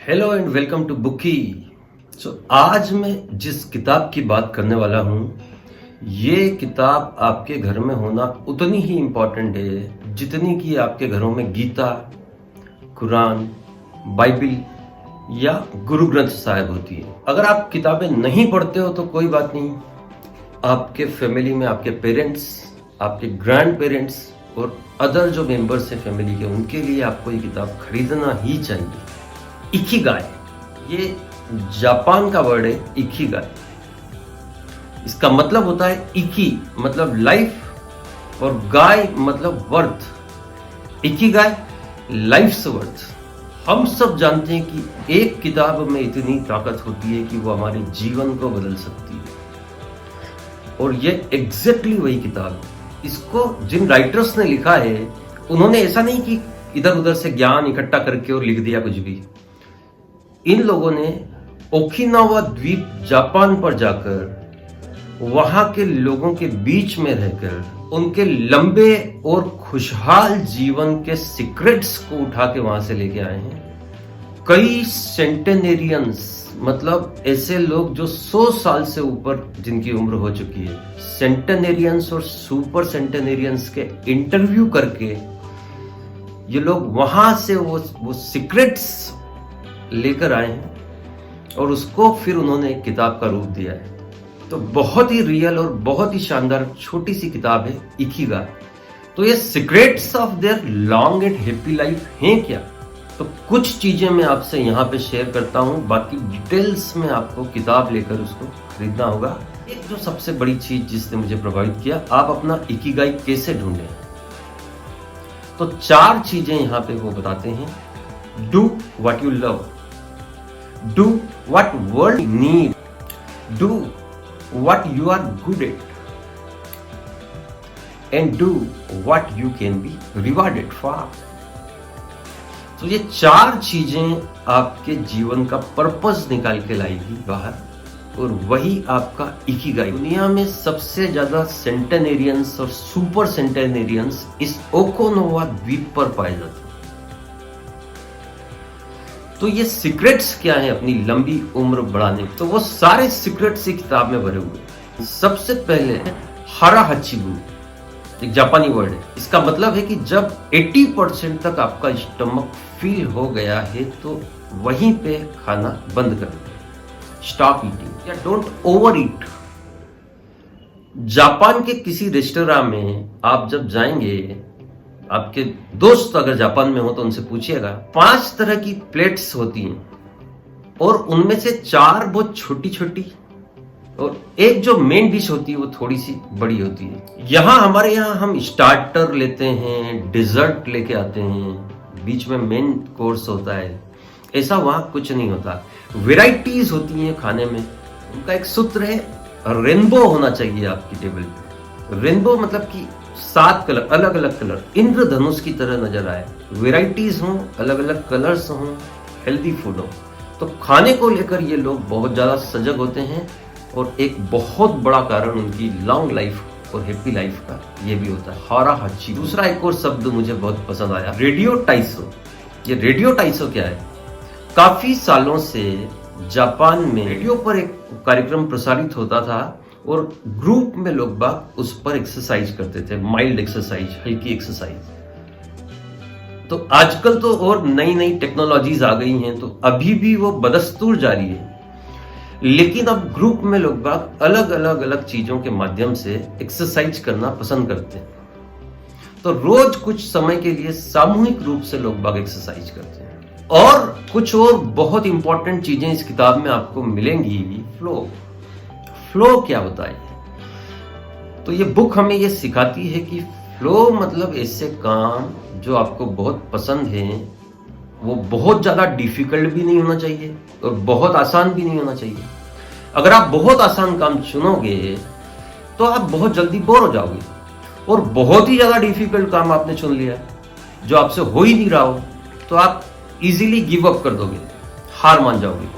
Hello and welcome to Booky. आज मैं जिस किताब की बात करने वाला हूँ, ये किताब आपके घर में होना उतनी ही इम्पोर्टेंट है जितनी कि आपके घरों में गीता, कुरान, बाइबिल या गुरु ग्रंथ साहिब होती है। अगर आप किताबें नहीं पढ़ते हो तो कोई बात नहीं, आपके फैमिली में आपके पेरेंट्स, आपके ग्रैंड पेरेंट्स और अदर जो मेंबर्स हैं फैमिली के, उनके लिए आपको ये किताब खरीदना ही चाहिए। इकिगाई, ये जापान का वर्ड है। इकिगाई, इसका मतलब होता है इकी मतलब लाइफ और गाय मतलब वर्थ। Ikigai lives worth. हम सब जानते हैं कि एक किताब में इतनी ताकत होती है कि वो हमारे जीवन को बदल सकती है, और ये एग्जैक्टली वही किताब है। इसको जिन राइटर्स ने लिखा है, उन्होंने ऐसा नहीं कि इधर उधर से ज्ञान इकट्ठा करके और लिख दिया कुछ भी। इन लोगों ने ओकिनावा द्वीप जापान पर जाकर वहां के लोगों के बीच में रहकर उनके लंबे और खुशहाल जीवन के सीक्रेट्स को उठा के वहां से लेके आए हैं। कई सेंटेनेरियंस, मतलब ऐसे लोग जो 100 साल से ऊपर जिनकी उम्र हो चुकी है, सेंटेनेरियंस और सुपर सेंटेनेरियंस के इंटरव्यू करके ये लोग वहां से वो सीक्रेट्स लेकर आए हैं और उसको फिर उन्होंने एक किताब का रूप दिया है। तो बहुत ही रियल और बहुत ही शानदार छोटी सी किताब है इकिगाई। तो ये secrets of their long and happy life हैं क्या? तो कुछ चीजें मैं आपसे यहाँ पे शेयर करता हूँ, बाकी डिटेल्स में आपको किताब लेकर उसको खरीदना होगा। एक जो सबसे बड़ी चीज जिसने मुझे प्रभावित किया, आप अपना इकिगाई कैसे ढूंढें, तो 4 चीजें यहाँ पे वो बताते हैं। Do what you love, do what world need, do what you are good at, and do what you can be rewarded for। तो ये 4 चीजें आपके जीवन का पर्पस निकाल के लाएगी बाहर, और वही आपका इकिगाई। दुनिया में सबसे ज्यादा सेंटेनेरियंस और सुपर सेंटेनेरियंस इस ओकिनावा द्वीप पर पाए जाते हैं। तो ये सीक्रेट्स क्या है अपनी लंबी उम्र बढ़ाने, तो वो सारे सीक्रेट्स इस किताब में भरे हुए हैं। सबसे पहले हारा हाचिबु, एक जापानी वर्ड है। इसका मतलब है कि जब 80% तक आपका स्टमक फील हो गया है तो वहीं पे खाना बंद कर दो, स्टॉप ईटिंग या डोंट ओवर ईट। जापान के किसी रेस्टोरेंट में आप जब जाएंगे, आपके दोस्त अगर जापान में हो तो उनसे पूछिएगा, 5 तरह की प्लेट्स होती हैं और उनमें से 4 बहुत छोटी छोटी और एक जो मेन डिश होती है वो थोड़ी सी बड़ी होती है। हमारे यहाँ हम स्टार्टर लेते हैं, डिजर्ट लेके आते हैं, बीच में मेन कोर्स होता है। ऐसा वहां कुछ नहीं होता। वेराइटीज होती हैं खाने में। उनका एक सूत्र है, रेनबो होना चाहिए आपकी टेबल पे। रेनबो मतलब कि 7 कलर, अलग अलग कलर इंद्रधनुष की तरह नजर आए, वेराइटीज हों, अलग अलग कलर्स हों, हेल्दी फूड हो। तो खाने को लेकर ये लोग बहुत ज्यादा सजग होते हैं, और एक बहुत बड़ा कारण उनकी लॉन्ग लाइफ और हैप्पी लाइफ का ये भी होता है, हारा हाची। दूसरा एक और शब्द मुझे बहुत पसंद आया, रेडियो टाइसो। ये रेडियो टाइसो क्या है? काफी सालों से जापान में रेडियो पर एक कार्यक्रम प्रसारित होता था और ग्रुप में लोग बाग उस पर एक्सरसाइज करते थे, माइल्ड एक्सरसाइज, हल्की एक्सरसाइज। तो आजकल तो और नई नई टेक्नोलॉजीज आ गई हैं, तो अभी भी वो बदस्तूर जारी है, लेकिन अब ग्रुप में लोग बाग अलग अलग चीजों के माध्यम से एक्सरसाइज करना पसंद करते हैं। तो रोज कुछ समय के लिए सामूहिक रूप से लोग बाग एक्सरसाइज करते हैं। और कुछ और बहुत इंपॉर्टेंट चीजें इस किताब में आपको मिलेंगी। फ्लो क्या होता है? तो ये बुक हमें ये सिखाती है कि फ्लो मतलब ऐसे काम जो आपको बहुत पसंद है, वो बहुत ज्यादा डिफिकल्ट भी नहीं होना चाहिए और बहुत आसान भी नहीं होना चाहिए। अगर आप बहुत आसान काम चुनोगे तो आप बहुत जल्दी बोर हो जाओगे, और बहुत ही ज्यादा डिफिकल्ट काम आपने चुन लिया जो आपसे हो ही नहीं रहा हो, तो आप इजीली गिव अप कर दोगे, हार मान जाओगे।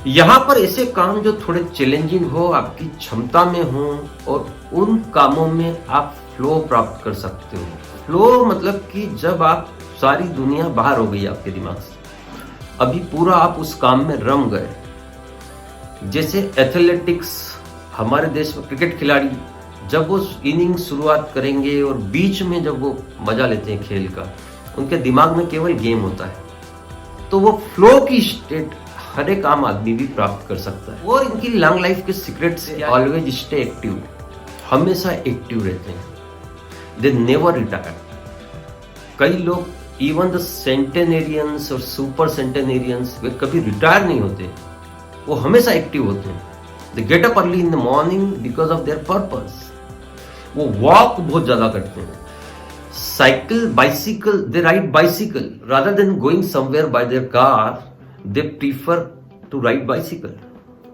यहाँ पर ऐसे काम जो थोड़े चैलेंजिंग हो, आपकी क्षमता में हो, और उन कामों में आप फ्लो प्राप्त कर सकते हो। फ्लो मतलब कि जब आप सारी दुनिया बाहर हो गई आपके दिमाग से, अभी पूरा आप उस काम में रम गए। जैसे एथलेटिक्स, हमारे देश में क्रिकेट खिलाड़ी जब वो इनिंग शुरुआत करेंगे और बीच में जब वो मजा लेते हैं खेल का, उनके दिमाग में केवल गेम होता है, तो वो फ्लो की स्टेट हर एक आम आदमी भी प्राप्त कर सकता है। और इनकी लॉन्ग लाइफ के सीक्रेट से ऑलवेज स्टे एक्टिव, हमेशा एक्टिव रहते हैं, दे नेवर रिटायर। कई लोग इवन द सेंटेनेरियंस और सुपर सेंटेनेरियंस वे कभी रिटायर नहीं होते, वो हमेशा एक्टिव होते हैं। They get up early in the morning because of their purpose. वो वॉक बहुत ज्यादा करते हैं, cycle, bicycle, they ride bicycle rather than going somewhere by their car, they prefer to ride bicycle.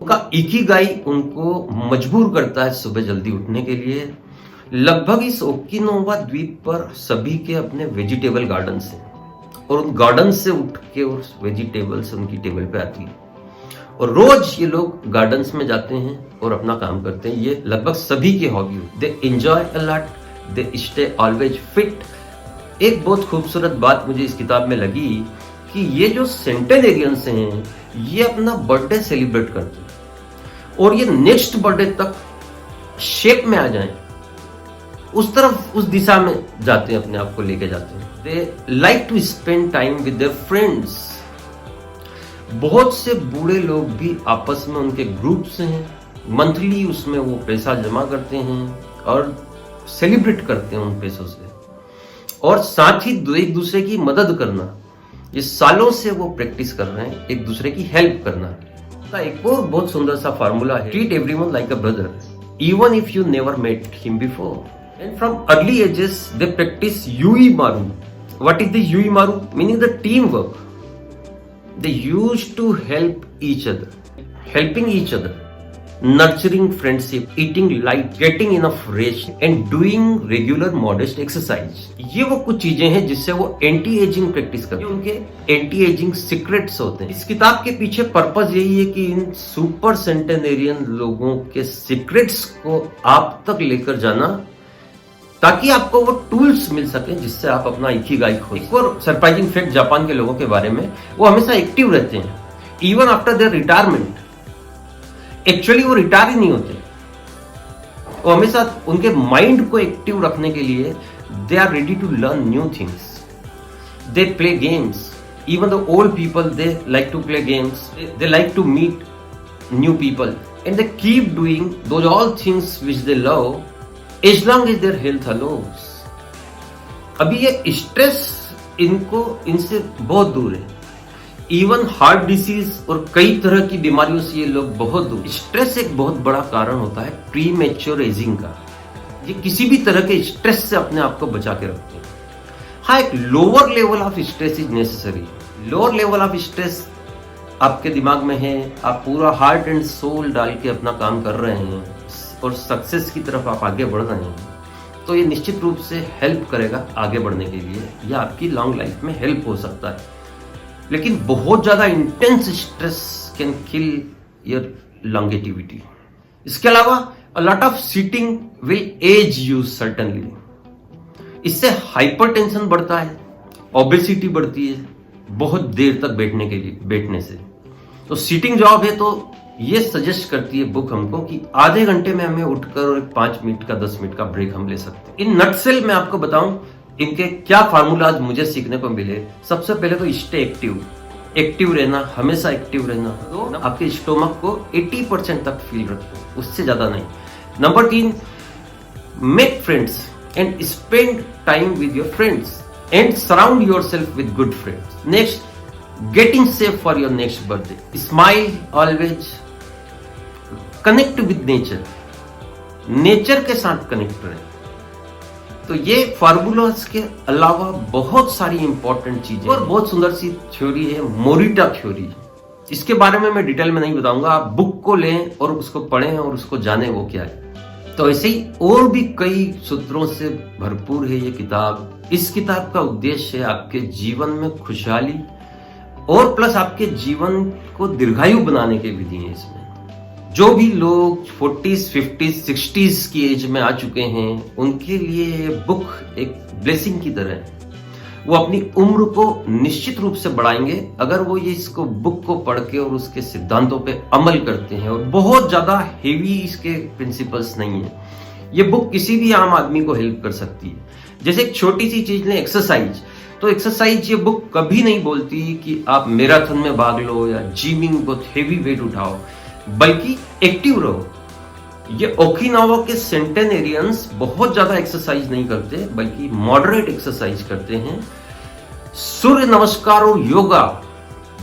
उनका इकिगाई उनको मजबूर करता है सुबह जल्दी उठने के लिए। लगभग इस ओकिनावा द्वीप पर सभी के अपने वेजिटेबल गार्डन्स हैं और उन गार्डन से उठ के उस वेजिटेबल्स उनकी टेबल पे आती है और रोज ये लोग गार्डन्स में जाते हैं और अपना काम करते हैं। ये लगभग सभी की हॉबी है। They enjoy a lot, they stay always fit. एक बहुत खूबसूरत बात मुझे इस किताब में लगी कि ये जो सेंटेनेरियंस हैं ये अपना बर्थडे सेलिब्रेट करते हैं और ये नेक्स्ट बर्थडे तक शेप में आ जाएं, उस तरफ, उस दिशा में जाते हैं, अपने आप को लेके जाते हैं। They like to spend time with their friends. बहुत से बूढ़े लोग भी आपस में उनके ग्रुप्स हैं, मंथली उसमें वो पैसा जमा करते हैं और सेलिब्रेट करते हैं उन पैसों से। और साथ ही एक दूसरे की मदद करना, ये सालों से वो प्रैक्टिस कर रहे हैं, एक दूसरे की हेल्प करना। एक और बहुत सुंदर सा फार्मूला है, treat everyone like a brother even if you never met him before. And from early ages, they practice Yui-Maru. What is the Yui-Maru? Meaning the teamwork. They used to help each other, helping each other, nurturing friendship, eating light, getting enough rest, and doing regular modest exercise. ये वो कुछ चीजें हैं जिससे वो anti ageing practice करते हैं। उनके एंटी एजिंग सीक्रेट्स होते हैं। इस किताब के पीछे पर्पस यही है कि इन सुपर सेंटेनेरियन लोगों के सीक्रेट्स को आप तक लेकर जाना, ताकि आपको वो टूल्स मिल सके जिससे आप अपना इकिगाई खोजें। एक और सरप्राइजिंग फैक्ट जापान के लोगों के बारे में, वो हमेशा एक्टिव रहते हैं even after their retirement. Actually वो रिटायर ही नहीं होते, वो हमेशा उनके माइंड को एक्टिव रखने के लिए they are ready to learn new things. They play games, even the old people they like to play games, they like to meet new people and they keep doing those all things which they love as long as their health allows। अभी ये stress इनसे बहुत दूर है, even heart disease और कई तरह की बीमारियों से ये लोग बहुत दूर। स्ट्रेस एक बहुत बड़ा कारण होता है प्री मैच्योर एजिंग का। ये किसी भी तरह के स्ट्रेस से अपने आप को बचा के रखते हैं। हाँ, एक lower level of stress is necessary. Lower level of stress आपके दिमाग में है, आप पूरा हार्ट एंड सोल डाल के अपना काम कर रहे हैं और सक्सेस की तरफ आप आगे बढ़ रहे हैं, तो ये निश्चित रूप से हेल्प करेगा आगे बढ़ने के लिए, या आपकी लॉन्ग लाइफ में हेल्प हो सकता है। लेकिन बहुत ज्यादा intense stress can kill your longevity. इसके अलावा a lot of sitting will age you certainly. इससे हाइपरटेंशन बढ़ता है, ओबेसिटी बढ़ती है बहुत देर तक बैठने से। तो सीटिंग जॉब है तो ये सजेस्ट करती है बुक हमको कि आधे घंटे में हमें उठकर और 5 मिनट का 10 मिनट का ब्रेक हम ले सकते हैं। इन नटसेल मैं आपको बताऊं इनके क्या फार्मूलाज मुझे सीखने को मिले। सबसे पहले तो स्टे एक्टिव रहना, हमेशा एक्टिव रहना। तो आपके स्टोमक को 80% तक फील रखो, उससे ज्यादा नहीं। Number 3, make friends and spend time with your friends and surround yourself with good friends. Next, getting safe for your next birthday. Smile always. Connect with nature के साथ कनेक्ट रहे। तो ये फार्मूलास के अलावा बहुत सारी इंपॉर्टेंट चीजें और बहुत सुंदर सी थ्योरी है, मोरिटा थ्योरी। इसके बारे में मैं डिटेल में नहीं बताऊंगा, आप बुक को लें और उसको पढ़ें और उसको जानें वो क्या है। तो ऐसे ही और भी कई सूत्रों से भरपूर है ये किताब। इस किताब का उद्देश्य है आपके जीवन में खुशहाली और प्लस आपके जीवन को दीर्घायु बनाने के विधि है इसमें। जो भी लोग 40s, 50s, 60s की एज में आ चुके हैं उनके लिए ये बुक एक ब्लेसिंग की तरह है। वो अपनी उम्र को निश्चित रूप से बढ़ाएंगे अगर वो ये इसको बुक को पढ़ के और उसके सिद्धांतों पे अमल करते हैं। और बहुत ज्यादा हेवी इसके प्रिंसिपल्स नहीं है। ये बुक किसी भी आम आदमी को हेल्प कर सकती है। जैसे एक छोटी सी चीज लें, एक्सरसाइज। तो एक्सरसाइज ये बुक कभी नहीं बोलती कि आप मैराथन में भाग लो या जिमिंग बहुत हेवी वेट उठाओ, बल्कि एक्टिव रहो। ये ओकिनावा के सेंटेनेरियंस बहुत ज्यादा एक्सरसाइज नहीं करते, बल्कि मॉडरेट एक्सरसाइज करते हैं। सूर्य नमस्कार और योगा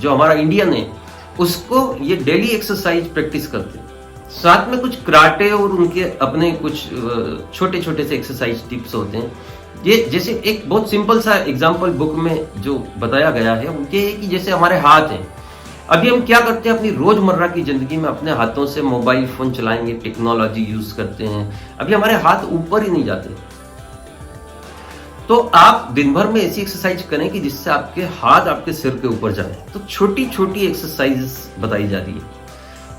जो हमारा इंडियन है, उसको ये डेली एक्सरसाइज प्रैक्टिस करते हैं। साथ में कुछ कराटे और उनके अपने कुछ छोटे छोटे से एक्सरसाइज टिप्स होते हैं। ये जैसे एक बहुत सिंपल सा एग्जांपल बुक में जो बताया गया है वो ये है कि जैसे हमारे हाथ हैं, अभी हम क्या करते हैं अपनी रोजमर्रा की जिंदगी में अपने हाथों से मोबाइल फोन चलाएंगे, टेक्नोलॉजी यूज करते हैं, अभी हमारे हाथ ऊपर ही नहीं जाते। तो आप दिन भर में ऐसी एक्सरसाइज करें कि जिससे आपके हाथ आपके सिर के ऊपर जाए। तो छोटी छोटी एक्सरसाइज बताई जा रही है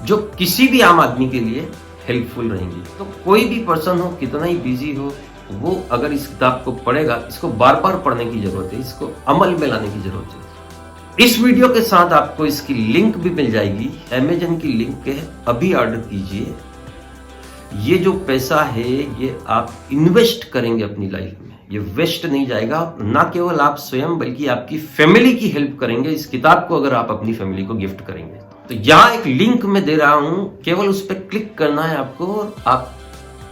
जो किसी भी आम आदमी के लिए हेल्पफुल रहेंगी। तो कोई भी पर्सन हो, कितना ही बिजी हो, वो अगर इस किताब को पढ़ेगा, इसको बार बार पढ़ने की जरूरत है, इसको अमल में लाने की जरूरत है। इस वीडियो के साथ आपको इसकी लिंक भी मिल जाएगी, अमेज़न की लिंक है, अभी ऑर्डर कीजिए। ये जो पैसा है ये आप इन्वेस्ट करेंगे अपनी लाइफ में, ये वेस्ट नहीं जाएगा। ना केवल आप स्वयं बल्कि आपकी फैमिली की हेल्प करेंगे इस किताब को अगर आप अपनी फैमिली को गिफ्ट करेंगे। तो यहाँ एक लिंक मैं दे रहा हूं, केवल उस पर क्लिक करना है आपको और आप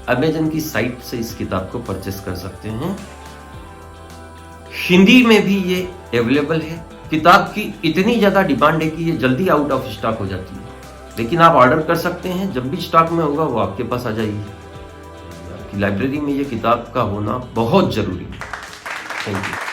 अमेज़न की साइट से इस किताब को परचेस कर सकते हैं। हिंदी में भी ये अवेलेबल है। किताब की इतनी ज्यादा डिमांड है कि ये जल्दी आउट ऑफ स्टॉक हो जाती है, लेकिन आप ऑर्डर कर सकते हैं, जब भी स्टॉक में होगा वो आपके पास आ जाएगी। आपकी लाइब्रेरी में ये किताब का होना बहुत जरूरी है। Thank you.